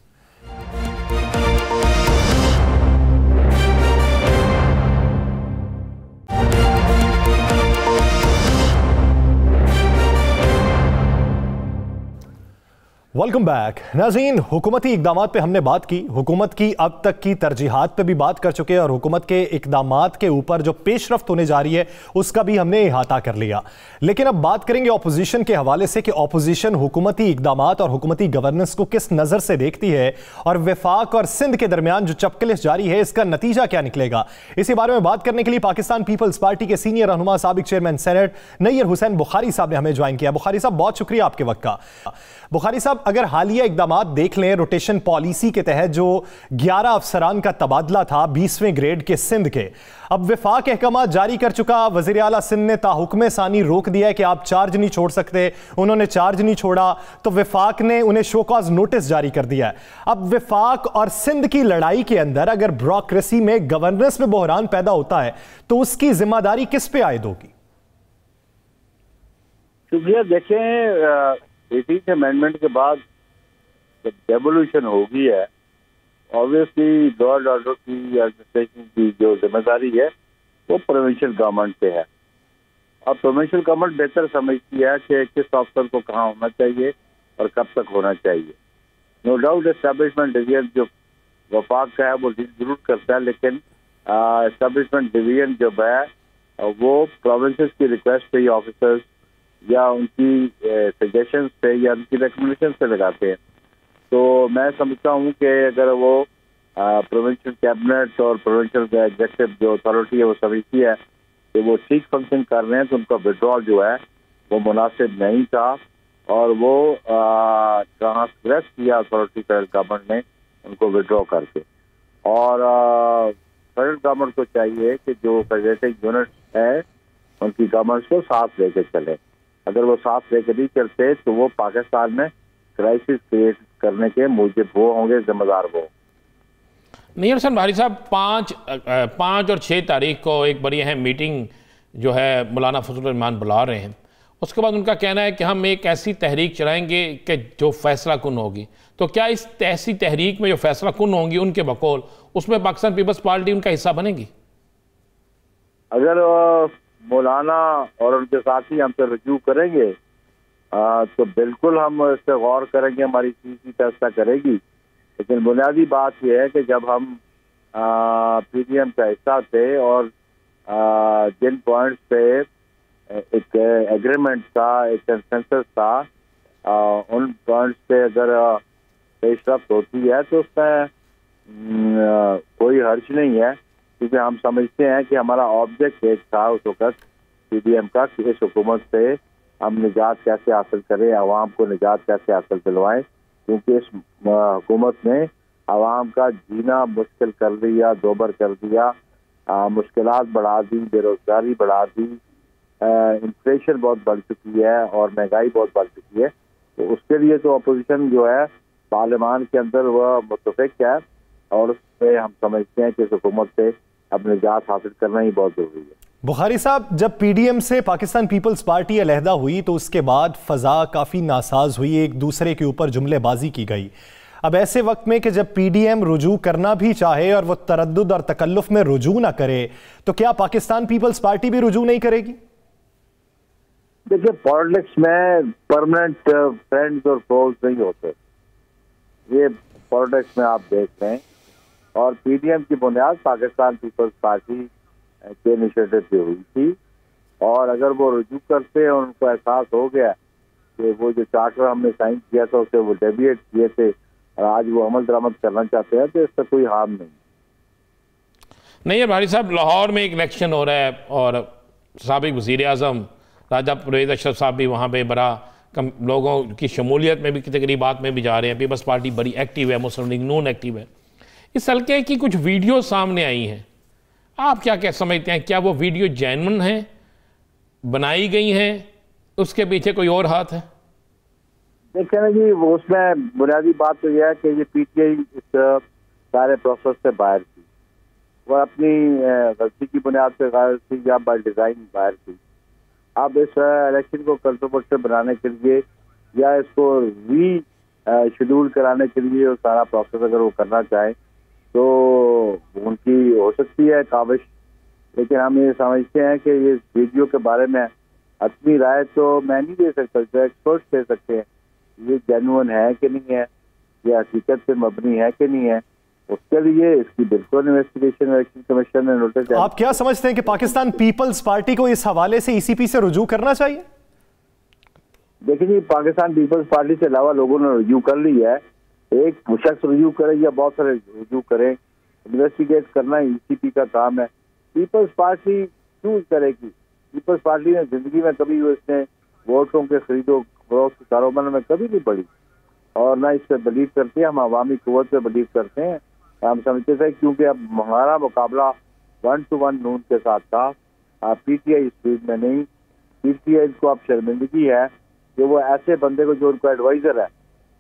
A: Welcome back. नाज़रीन हुकूमती इकदामात पे हमने बात की, हुकूमत की अब तक की तरजीहात पे भी बात कर चुके हैं और हुकूमत के इकदामात के ऊपर जो पेशरफ्त होने जा रही है उसका भी हमने इहाता कर लिया। लेकिन अब बात करेंगे ऑपोजिशन के हवाले से कि ऑपोजिशन हुकूमती इकदामात और हुकूमती गवर्नेंस को किस नज़र से देखती है और वफाक और सिंध के दरमियान जो चपकलिश जारी है इसका नतीजा क्या निकलेगा। इसी बारे में बात करने के लिए पाकिस्तान पीपल्स पार्टी के सीनियर रहनुमा साबिक चेयरमैन सेनेट नैयर हुसैन बुखारी साहब ने हमें ज्वाइन किया। बुखारी साहब बहुत शुक्रिया आपके वक्त का। बुखारी साहब अगर हालिया इकदामात देख लें, रोटेशन पॉलिसी के तहत जो 11 अफसरान का तबादला था 20वें ग्रेड के सिंध के, अब वफाक अहकाम जारी कर चुका, वज़ीर आला सिंध ने ताहुक्म सानी रोक दिया है कि आप चार्ज नहीं छोड़ सकते, उन्होंने चार्ज नहीं छोड़ा तो वफाक ने उन्हें शो कॉज नोटिस जारी कर दिया है। अब वफाक और सिंध की लड़ाई के अंदर अगर ब्यूरोक्रेसी में गवर्नेंस में बहरान पैदा होता है तो उसकी जिम्मेदारी किस पे आयद होगी?
D: शुक्रिया। देखें 18th अमेंडमेंट के बाद जब डेवोल्यूशन होगी है, ऑब्वियसली लॉ एंड ऑर्डर की एडमिनिस्ट्रेशन की जो जिम्मेदारी है वो प्रोविंशियल गवर्नमेंट पे है। अब प्रोविंशियल गवर्नमेंट बेहतर समझती है कि किस अफसर को कहाँ होना चाहिए और कब तक होना चाहिए। नो डाउट एस्टेब्लिशमेंट डिवीजन जो वफाक का है वो जरूर करता है, लेकिन एस्टेब्लिशमेंट डिवीजन जो है वो प्रोविंसेस की रिक्वेस्ट पे या ऑफिसर्स या उनकी सजेशंस पे या उनकी रिकमेंडेशन पे लगाते हैं। तो मैं समझता हूँ कि अगर वो प्रोविंशियल कैबिनेट और प्रोविंशियल एग्जीक्यूटिव जो अथॉरिटी है वो समझती है कि वो ठीक फंक्शन कर रहे हैं तो उनका विड्रॉल जो है वो मुनासिब नहीं था और वो ट्रांसग्रेस किया अथॉरिटी फेडरल गवर्नमेंट ने उनको विड्रॉ करके। और फेडरल गवर्नमेंट को चाहिए कि जो फेडरेटिंग यूनिट है उनकी गवर्नमेंट को साथ लेके चले। अगर वो साथ लेके नहीं चलते तो वो पाकिस्तान में क्राइसिस क्रिएट करने के मूजिब वो होंगे, जिम्मेदार वो।
B: नैयर हसन भारी साहब, 5 और 6 तारीख को एक बड़ी अहम मीटिंग जो है मौलाना फजल रहमान बुला रहे हैं। उसके बाद उनका कहना है कि हम एक ऐसी तहरीक चलाएंगे कि जो फैसला कुन होगी। तो क्या इस ऐसी तहरीक में जो फैसला कुन होंगी उनके बकौल, उसमें पाकिस्तान पीपल्स पार्टी उनका हिस्सा बनेगी?
D: अगर मौलाना और उनके साथी हमसे रजू करेंगे तो बिल्कुल हम इस पर गौर करेंगे, हमारी सीसी फैसला करेगी। लेकिन बुनियादी बात यह है कि जब हम PDM का हिस्सा थे और जिन पॉइंट्स पे एक एग्रीमेंट था, एक कंसेंसस था, उन पॉइंट्स पे अगर पेशरफ्त होती है तो उसमें कोई हर्ज नहीं है, क्योंकि हम समझते हैं कि हमारा ऑब्जेक्ट एक था उस वक्त PDM का कि इस हुकूमत से हम निजात कैसे हासिल करें, आवाम को निजात कैसे हासिल दिलवाएं, क्योंकि इस हुकूमत ने आवाम का जीना मुश्किल कर दिया, दोबर कर दिया, मुश्किलात बढ़ा दी, बेरोजगारी बढ़ा दी, इन्फ्लेशन बहुत बढ़ चुकी है और महंगाई बहुत बढ़ चुकी है। तो उसके लिए तो अपोजिशन जो है पार्लियामान के अंदर वह मुतफिक है और उसमें हम समझते हैं कि इस हुकूमत से अब निजात हासिल करना ही बहुत जरूरी है।
A: बुखारी साहब, जब PDM से पाकिस्तान पीपल्स पार्टी अलहदा हुई तो उसके बाद फजा काफ़ी नासाज हुई, एक दूसरे के ऊपर जुमलेबाजी की गई। अब ऐसे वक्त में कि जब PDM रुजू करना भी चाहे और वो तरद्दुद और तकल्लुफ में रुजू ना करे, तो क्या पाकिस्तान पीपल्स पार्टी भी रुजू नहीं करेगी?
D: देखिए, पॉलिटिक्स में परमानेंट फ्रेंड्स और फोर्स नहीं होते, ये पॉलिटिक्स में आप देख रहे हैं। और PDM की बुनियाद पाकिस्तान पीपल्स पार्टी के इनिशिएटिव पे हुई थी और अगर वो रुजू करते और उनको एहसास हो गया कि वो जो चार्टर हमने साइन किया था उसे वो डेविएट किए थे और आज वो अमल दरामद करना चाहते हैं, तो इससे कोई हार्म नहीं।
B: नैयर भारी साहब, लाहौर में एक इलेक्शन हो रहा है और साबिक वज़ीर आज़म राजा परवेज़ अशरफ साहब भी वहाँ पे बड़ा लोगों की शमूलियत में भी तकरीबात में भी जा रहे हैं। पीपल्स पार्टी बड़ी एक्टिव है, मुस्लिम लीग नून एक्टिव है। इस हल्के की कुछ वीडियो सामने आई हैं, आप क्या समझते हैं? क्या वो वीडियो जेन्युइन है, बनाई गई हैं, उसके पीछे कोई और हाथ है?
D: देखिए ना जी, वो उसमें बुनियादी बात तो यह है कि ये PTI इस सारे प्रोसेस से बाहर थी, वो अपनी गलती की बुनियाद पर गायब थी या बाय डिज़ाइन बाहर थी। अब इस इलेक्शन को कंट्रोवर्शियल बनाने के लिए या इसको शेड्यूल कराने के लिए वो सारा प्रोसेस अगर वो करना चाहे तो उनकी हो सकती है काविश, लेकिन हम ये समझते हैं कि ये वीडियो के बारे में अपनी राय तो मैं नहीं दे सकता, जो एक्सपर्ट दे सकते हैं ये जेन्युइन है कि नहीं है, ये हकीकत पे मबनी है कि नहीं है। उसके लिए इसकी बिल्कुल इन्वेस्टिगेशन इलेक्शन कमीशन ने नोटिस।
A: आप क्या समझते हैं कि पाकिस्तान पीपल्स पार्टी को इस हवाले से ECP से रुजू करना चाहिए?
D: देखिए जी, पाकिस्तान पीपल्स पार्टी से अलावा लोगों ने रुजू कर ली है। एक शख्स रुजू करे या बहुत सारे रुजू करें, इन्वेस्टिगेट करना ECP का काम है। पीपल्स पार्टी क्यों करेगी? पीपल्स पार्टी ने जिंदगी में कभी इसने वोटों के खरीदो फरोख्त के कारोबार में कभी नहीं पड़ी और ना इस पर बिलीव करते हैं। हम अवामी कुव्वत पे बिलीव करते हैं। हम समझते थे क्योंकि अब हमारा मुकाबला 1 to 1 नून के साथ था, PTI स्पीड में नहीं। PTI को अब शर्मिंदगी है कि वो ऐसे बंदे को जो उनको एडवाइजर है,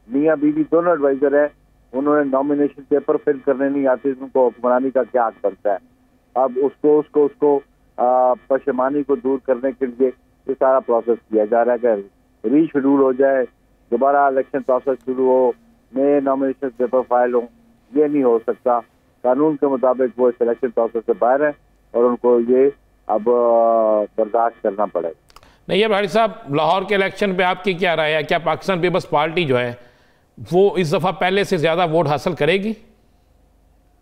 D: मियाँ बीवी दोनों एडवाइजर है, उन्होंने नॉमिनेशन पेपर फिल करने नहीं आते, उनको हुक्मरानी का क्या हक बनता है। अब उसको पशेमानी को दूर करने के लिए ये सारा प्रोसेस किया जा रहा है कि रीशेड्यूल हो जाए, दोबारा इलेक्शन प्रोसेस शुरू हो, नए नॉमिनेशन पेपर फाइल हो। ये नहीं हो सकता, कानून के मुताबिक वो इस इलेक्शन प्रोसेस से बाहर है और उनको ये अब बर्दाश्त करना पड़ेगा।
B: नैयर भारी साहब, लाहौर के इलेक्शन पे आपकी क्या राय है? क्या पाकिस्तान पीपल्स पार्टी जो है वो इस दफ़ा पहले से ज़्यादा वोट हासिल करेगी?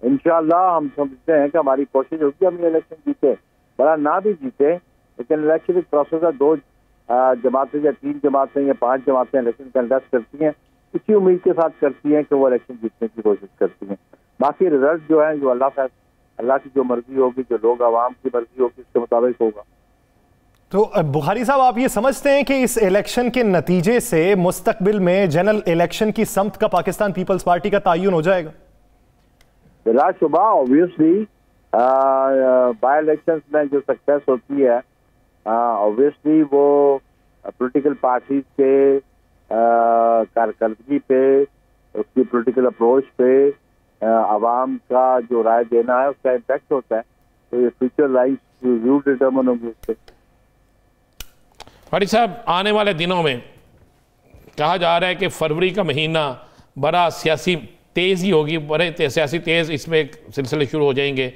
D: इंशाअल्लाह हम समझते हैं कि हमारी कोशिश होगी हम ये इलेक्शन जीते, बड़ा ना भी जीते, लेकिन इलेक्शन एक प्रोसेस है। 2 जमातें या 3 जमातें या 5 जमातें इलेक्शन कंडक्ट करती हैं, इसी उम्मीद के साथ करती हैं कि वो इलेक्शन जीतने की कोशिश करती हैं। बाकी रिजल्ट जो है, जो अल्लाह की जो मर्जी होगी, जो लोग आवाम की मर्जी होगी, उसके मुताबिक होगा।
A: तो बुखारी साहब, आप ये समझते हैं कि इस इलेक्शन के नतीजे से मुस्तकबिल में जनरल इलेक्शन की समत का पाकिस्तान पीपल्स पार्टी का तयन हो जाएगा?
D: बिलाशुबा ऑब्वियसली बाई इलेक्शन में जो सक्सेस होती है, ऑब्वियसली वो पॉलिटिकल पार्टीज के कारकर्दगी पे, उसकी पॉलिटिकल अप्रोच पे आवाम का जो राय देना है उसका इम्पैक्ट होता है। तो ये फ्यूचर लाइफ जरूर डिटर्मिन होगी उससे।
B: फारिक साहब, आने वाले दिनों में कहा जा रहा है कि फरवरी का महीना बड़ा सियासी तेज़ ही होगी, बड़े सियासी तेज़ इसमें एक सिलसिले शुरू हो जाएंगे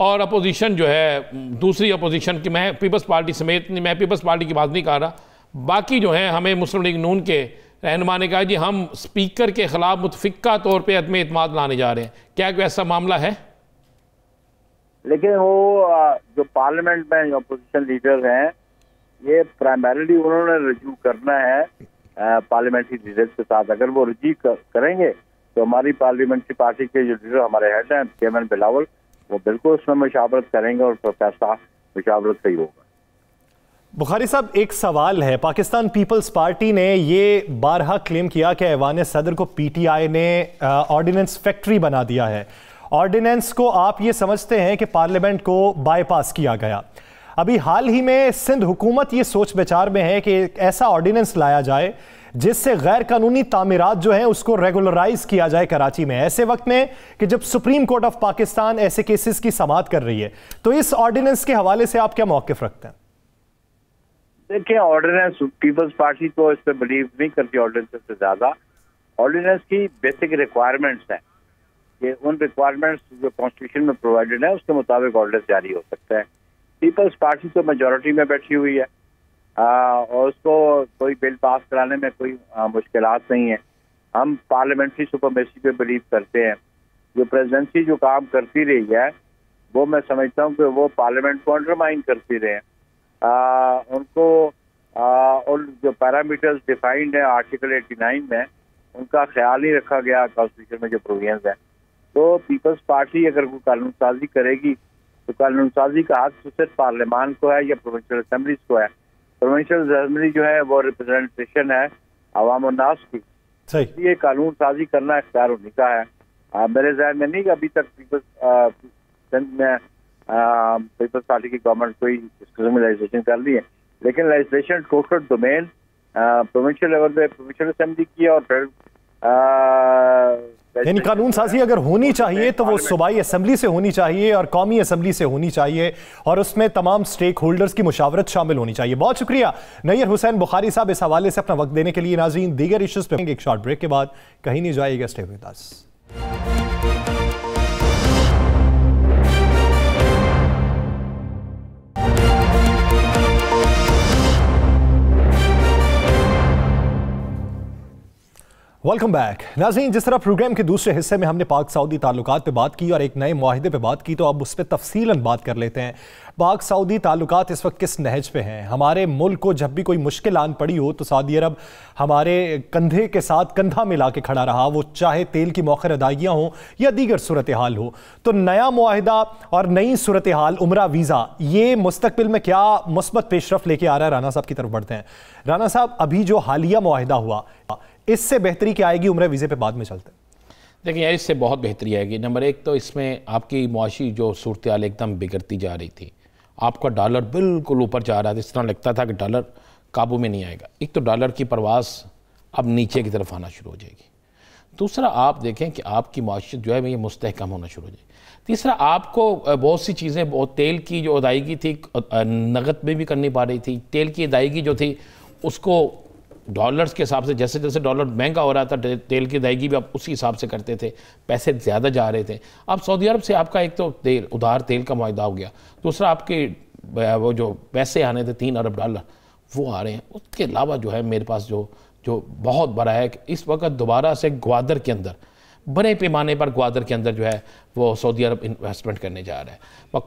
B: और अपोजिशन जो है, दूसरी अपोजिशन की, मैं पीपल्स पार्टी समेत, मैं पीपल्स पार्टी की बात नहीं कर रहा, बाकी जो है, हमें मुस्लिम लीग नून के रहनुमा ने कहा जी हम स्पीकर के खिलाफ मुतफिका तौर पर अदम एतमाद लाने जा रहे हैं। क्या कोई ऐसा मामला है?
D: लेकिन वो जो पार्लियामेंट में जो अपोजिशन लीडर हैं, ये प्राइमरीली उन्होंने रजू करना है पार्लियामेंट्री लीडर्स के साथ। अगर वो रजी करेंगे तो हमारी पार्लियामेंट्री पार्टी के जो लीडर हमारे हेड हैं चेयरमैन बिलावल, वो बिल्कुल उसमें मुशावरत करेंगे और फैसला मुशावरत से ही होगा।
A: बुखारी साहब, एक सवाल है। पाकिस्तान पीपल्स पार्टी ने ये बारहा क्लेम किया कि ऐवान सदर को पीटीआई ने ऑर्डिनेंस फैक्ट्री बना दिया है। ऑर्डिनेंस को आप ये समझते हैं कि पार्लियामेंट को बाईपास किया गया। अभी हाल ही में सिंध हुकूमत ये सोच विचार में है कि एक ऐसा ऑर्डिनेंस लाया जाए जिससे गैर कानूनी तामीरात जो हैं उसको रेगुलराइज किया जाए कराची में, ऐसे वक्त में कि जब सुप्रीम कोर्ट ऑफ पाकिस्तान ऐसे केसेस की समाअत कर रही है। तो इस ऑर्डिनेंस के हवाले से आप क्या मौक़िफ़ रखते हैं?
D: देखिए, ऑर्डिनेंस, पीपल्स पार्टी तो इस पर बिलीव नहीं करती ऑर्डिनेंस से ज्यादा। ऑर्डिनेंस की बेसिक रिक्वायरमेंट्स हैं कि उन रिक्वायरमेंट्स जो कॉन्स्टिट्यूशन में प्रोवाइडेड है उसके मुताबिक ऑर्डिनेंस जारी हो सकता है। पीपल्स पार्टी तो मेजॉरिटी में बैठी हुई है और उसको कोई बिल पास कराने में कोई मुश्किलात नहीं है। हम पार्लियामेंट्री सुपरमेसी पे बिलीव करते हैं। जो प्रेसिडेंसी जो काम करती रही है वो मैं समझता हूँ कि वो पार्लियामेंट को अंडरमाइन करती रहे। उनको और जो पैरामीटर्स डिफाइंड है आर्टिकल 89 में, उनका ख्याल नहीं रखा गया कॉन्स्टिट्यूशन में जो प्रोविजंस हैं। तो पीपल्स पार्टी अगर कोई कानून साजी करेगी तो कानून साजी का हक तो सिर्फ पार्लियामान को है या प्रोविंशियल असेंबलीज को है। प्रोविंशियल असेंबली जो है वो रिप्रेजेंटेशन है अवाम और नास की, ये कानून साजी करना इख्तियार उन्हीं का है। मेरे ज़हन में नहीं कि अभी तक पीपल्स पार्टी की गवर्नमेंट कोई लेजिस्लेशन कर ली है, लेकिन legislation total domain provincial level पे प्रोविंशियल असेंबली की और फिर
A: यानी कानून साजी अगर होनी चाहिए तो वो सूबाई असेंबली से होनी चाहिए और कौमी असेंबली से होनी चाहिए और उसमें तमाम स्टेक होल्डर्स की मुशावरत शामिल होनी चाहिए। बहुत शुक्रिया नैयर हुसैन बुखारी साहब इस हवाले से अपना वक्त देने के लिए। नाज़रीन, दीगर इश्यूज पे एक शॉर्ट ब्रेक के बाद कहीं नहीं जाइएगा, stay with us. Welcome back. नाज़रीन, जिस तरह प्रोग्राम के दूसरे हिस्से में हमने पाक सऊदी ताल्लुकात पे बात की और एक नए मुआहिदे पे बात की, तो अब उस पर तफसीलन बात कर लेते हैं। पाक सऊदी ताल्लुकात इस वक्त किस नहज पे हैं? हमारे मुल्क को जब भी कोई मुश्किल आन पड़ी हो तो सऊदी अरब हमारे कंधे के साथ कंधा मिला के खड़ा रहा, वो चाहे तेल की मौखर अदायगियाँ हों या दीगर सूरत हाल हो। तो नया मुआहिदा और नई सूरत हाल, उम्रा वीज़ा, ये मुस्तकबिल में क्या मुस्बत पेशरफ लेके आ रहा है? राना साहब की तरफ बढ़ते हैं। राना साहब, अभी जो हालिया मुआहिदा हुआ, इससे बेहतरी क्या आएगी? उम्र वीज़े पे बाद में चलते हैं।
B: देखिए यार, इससे बहुत बेहतरी आएगी। नंबर एक तो इसमें आपकी मुआशी जो सूरत हाल एकदम बिगड़ती जा रही थी, आपका डॉलर बिल्कुल ऊपर जा रहा था, इस तरह लगता था कि डॉलर काबू में नहीं आएगा। एक तो डॉलर की परवास अब नीचे की तरफ आना शुरू हो जाएगी। दूसरा, आप देखें कि आपकी मुआशत जो है ये मुस्तहकम होना शुरू हो जाएगी। तीसरा, आपको बहुत सी चीज़ें, बहुत तेल की जो अदायगी थी नगद में भी करनी पा रही थी। तेल की अदायगी जो थी उसको डॉलर्स के हिसाब से, जैसे जैसे डॉलर महंगा हो रहा था तेल की अदायगी भी आप उसी हिसाब से करते थे, पैसे ज़्यादा जा रहे थे। अब सऊदी अरब से आपका एक तो तेल उधार तेल का मुआहिदा हो गया, दूसरा आपके वो जो पैसे आने थे $3 अरब वो आ रहे हैं। उसके अलावा जो है मेरे पास जो जो बहुत बड़ा है कि इस वक्त दोबारा से ग्वादर के अंदर, बड़े पैमाने पर ग्वादर के अंदर जो है वो सऊदी अरब इन्वेस्टमेंट करने जा रहा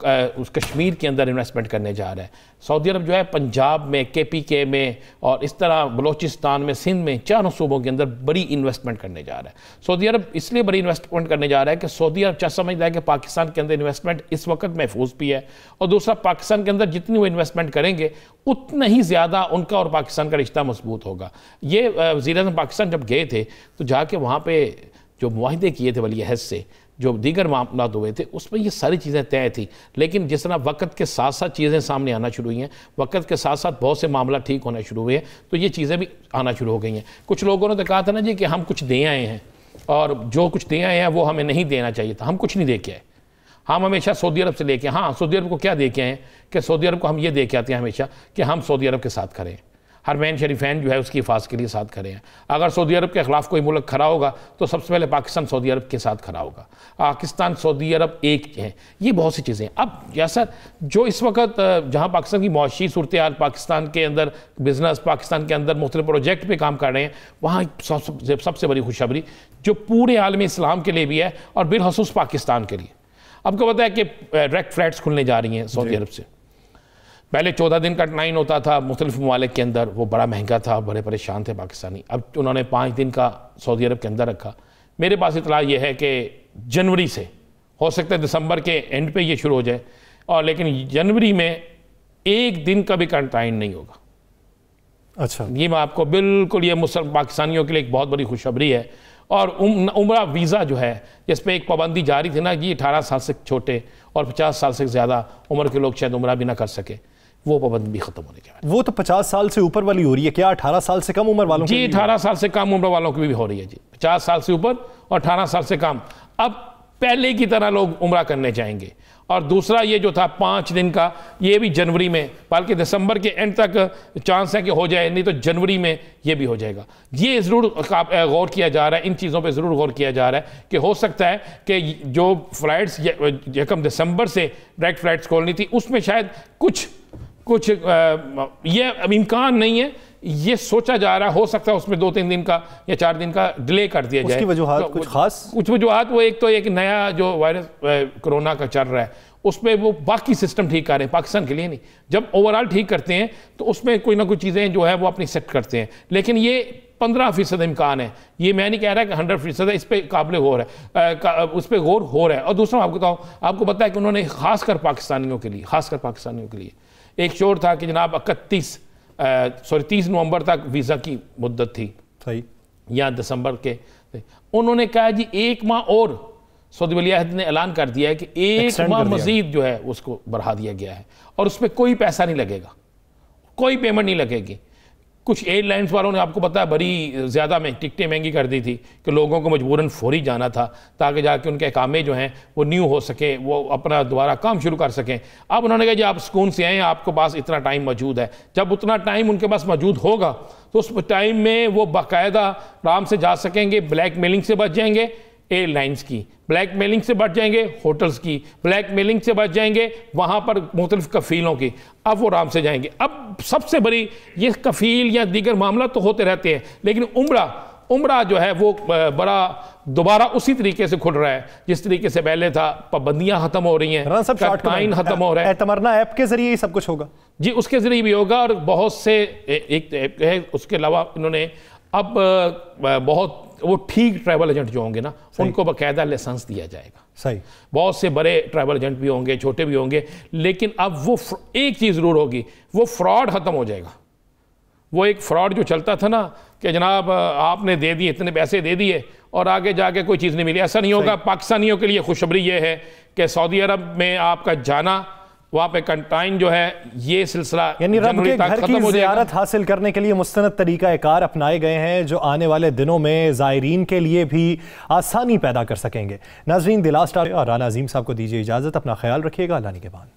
B: है, उस कश्मीर के अंदर इन्वेस्टमेंट करने जा रहा है। सऊदी अरब जो है पंजाब में, KPK में और इस तरह बलोचिस्तान में, सिंध में, चारों सूबों के अंदर बड़ी इन्वेस्टमेंट करने जा रहा है। सऊदी अरब इसलिए बड़ी इन्वेस्टमेंट करने जा रहा है कि सऊदी अरब चाह समझ रहा है कि पाकिस्तान के अंदर इन्वेस्टमेंट इस वक्त महफूज भी है, और दूसरा पाकिस्तान के अंदर जितनी वो इन्वेस्टमेंट करेंगे उतना ही ज़्यादा उनका और पाकिस्तान का रिश्ता मजबूत होगा। ये वज़ीर-ए-आज़म पाकिस्तान जब गए थे तो जाके वहाँ पर जो मुआहदे किए थे वली अहद से, जो दीगर मामला हुए थे, उसमें ये सारी चीज़ें तय थी। लेकिन जिस तरह वक्त के साथ साथ चीज़ें सामने आना शुरू हुई हैं, वक्त के साथ साथ बहुत से मामला ठीक होना शुरू हुए हैं, तो ये चीज़ें भी आना शुरू हो गई हैं। कुछ लोगों ने तो कहा था ना जी कि हम कुछ दे आए हैं और जो कुछ दे आए हैं वो हमें नहीं देना चाहिए था। हम कुछ नहीं दे के आए, हम हमेशा सऊदी अरब से लेके, हाँ सऊदी अरब को क्या दे के आए कि सऊदी अरब को हम ये दे के आते हैं हमेशा कि हम सऊदी अरब के साथ खड़े हैं, हरमैन शरीफैन जो है उसकी हिफाजत के लिए साथ खड़े हैं। अगर सऊदी अरब के ख़िलाफ़ कोई मुल्क खड़ा होगा तो सबसे पहले पाकिस्तान सऊदी अरब के साथ खड़ा होगा। पाकिस्तान सऊदी अरब एक है। ये बहुत सी चीज़ें। अब जैसा जो इस वक्त जहाँ पाकिस्तान की मुआशी सूरत हाल, पाकिस्तान के अंदर बिजनेस, पाकिस्तान के अंदर मुख्तलिफ प्रोजेक्ट पर काम कर रहे हैं, वहाँ सबसे बड़ी खुशखबरी जो पूरे आलम इस्लाम के लिए भी है और बिलखसूस पाकिस्तान के लिए। आपको पता है कि डायरेक्ट फ्लाइट्स खुलने जा रही हैं सऊदी अरब से। पहले 14 दिन का टाइम होता था मुख्तलिफ ममालिक के अंदर, वो बड़ा महंगा था, बड़े परेशान थे पाकिस्तानी। अब उन्होंने 5 दिन का सऊदी अरब के अंदर रखा। मेरे पास इतला ये है कि जनवरी से, हो सकता है दिसंबर के एंड पे ये शुरू हो जाए, और लेकिन जनवरी में 1 दिन का भी क्वारंटाइन नहीं होगा।
A: अच्छा,
B: ये मैं आपको बिल्कुल, ये मुसलमान पाकिस्तानियों के लिए एक बहुत बड़ी खुशखबरी है। और उम्रा वीज़ा जो है जिस पर एक पाबंदी जारी थी ना कि 18 साल से छोटे और 50 साल से ज़्यादा उम्र के लोग शायद उम्रा भी ना कर सके, वो पाबंदी भी खत्म होने के बाद।
A: वो तो 50 साल से ऊपर वाली हो रही है क्या? 18 साल से कम उम्र वालों की?
B: जी 18 साल से कम उम्र वालों की भी हो रही है जी। 50 साल से ऊपर और 18 साल से कम। अब पहले की तरह लोग उम्रा करने जाएंगे। और दूसरा ये जो था 5 दिन का, ये भी जनवरी में, बल्कि दिसंबर के एंड तक चांस है कि हो जाए, नहीं तो जनवरी में ये भी हो जाएगा। ये ज़रूर गौर किया जा रहा है, इन चीज़ों पे ज़रूर गौर किया जा रहा है कि हो सकता है कि जो फ़्लाइट्स 1 दिसंबर से डायरेक्ट फ़्लाइट्स खोलनी थी उसमें शायद कुछ ये इम्कान नहीं है, ये सोचा जा रहा है, हो सकता है उसमें 2-3 दिन का या 4 दिन का डिले कर दिया जाए।
A: उसकी वजूहात कुछ खास?
B: कुछ वजूहात, वो एक तो एक नया जो वायरस कोरोना का चल रहा है उसमें वो बाकी सिस्टम ठीक कर रहे हैं, पाकिस्तान के लिए नहीं। जब ओवरऑल ठीक करते हैं तो उसमें कोई ना कोई चीज़ें जो है वो अपनी सेट करते हैं, लेकिन ये 15% इम्कान है। ये मैं नहीं कह रहा कि 100% है, इस पर काबिल गौर है, उस पर गौर हो रहा है। और दूसरा आपको बताऊँ, आपको पता है कि उन्होंने खासकर पाकिस्तानियों के लिए एक शोर था कि जनाब 30 नवंबर तक वीज़ा की मुद्दत थी,
A: सही,
B: या दिसंबर के। उन्होंने कहा जी 1 माह और, सऊदी वली अहद ने ऐलान कर दिया है कि 1 माह मजीद जो है उसको बढ़ा दिया गया है, और उसमें कोई पैसा नहीं लगेगा, कोई पेमेंट नहीं लगेगी। कुछ एयरलाइंस वालों ने, आपको पता है, बड़ी ज़्यादा टिकटें महंगी कर दी थी कि लोगों को मजबूरन फौरी जाना था ताकि जाके उनके कामें जो हैं वो न्यू हो सके, वो अपना दोबारा काम शुरू कर सकें। अब उन्होंने कहा जी आप सुकून से आएँ, आपके पास इतना टाइम मौजूद है। जब उतना टाइम उनके पास मौजूद होगा तो उस टाइम में वो बाकायदा आराम से जा सकेंगे, ब्लैक मेलिंग से बच जाएंगे, एयरलाइंस की ब्लैक मेलिंग से बच जाएंगे, होटल्स की ब्लैक मेलिंग से बच जाएंगे, वहाँ पर मुख्तलिफ कफ़ीलों की, अब वो आराम से जाएंगे। अब सबसे बड़ी ये कफ़ील या दीगर मामला तो होते रहते हैं, लेकिन उम्रा जो है वो बड़ा दोबारा उसी तरीके से खुल रहा है जिस तरीके से पहले था। पाबंदियाँ ख़त्म हो रही हैं, टाइम ख़त्म हो रहा है।
A: तमन्ना ऐप के ज़रिए ये सब कुछ होगा
B: जी, उसके ज़रिए भी होगा। और बहुत से एक ऐप है, उसके अलावा इन्होंने अब बहुत वो ठीक ट्रैवल एजेंट जो होंगे ना उनको बाकायदा लाइसेंस दिया जाएगा।
A: सही,
B: बहुत से बड़े ट्रैवल एजेंट भी होंगे, छोटे भी होंगे, लेकिन अब वो एक चीज़ ज़रूर होगी, वो फ्रॉड ख़त्म हो जाएगा। वो एक फ्रॉड जो चलता था ना कि जनाब आपने दे दिए, इतने पैसे दे दिए और आगे जाके कोई चीज़ नहीं मिली, ऐसा नहीं होगा। पाकिस्तानियों के लिए खुशखबरी ये है कि सऊदी अरब में आपका जाना, वहाँ पे कंटाइन जो है, ये सिलसिला
A: यानी रब के घर की ज़ियारत हासिल करने के लिए मुस्तनद तरीक़ाकार अपनाए गए हैं जो आने वाले दिनों में ज़ायरीन के लिए भी आसानी पैदा कर सकेंगे। नाज़रीन, द लास्ट और राना अज़ीम साहब को दीजिए इजाज़त, अपना ख्याल रखिएगा, अल्लाह निगहबान।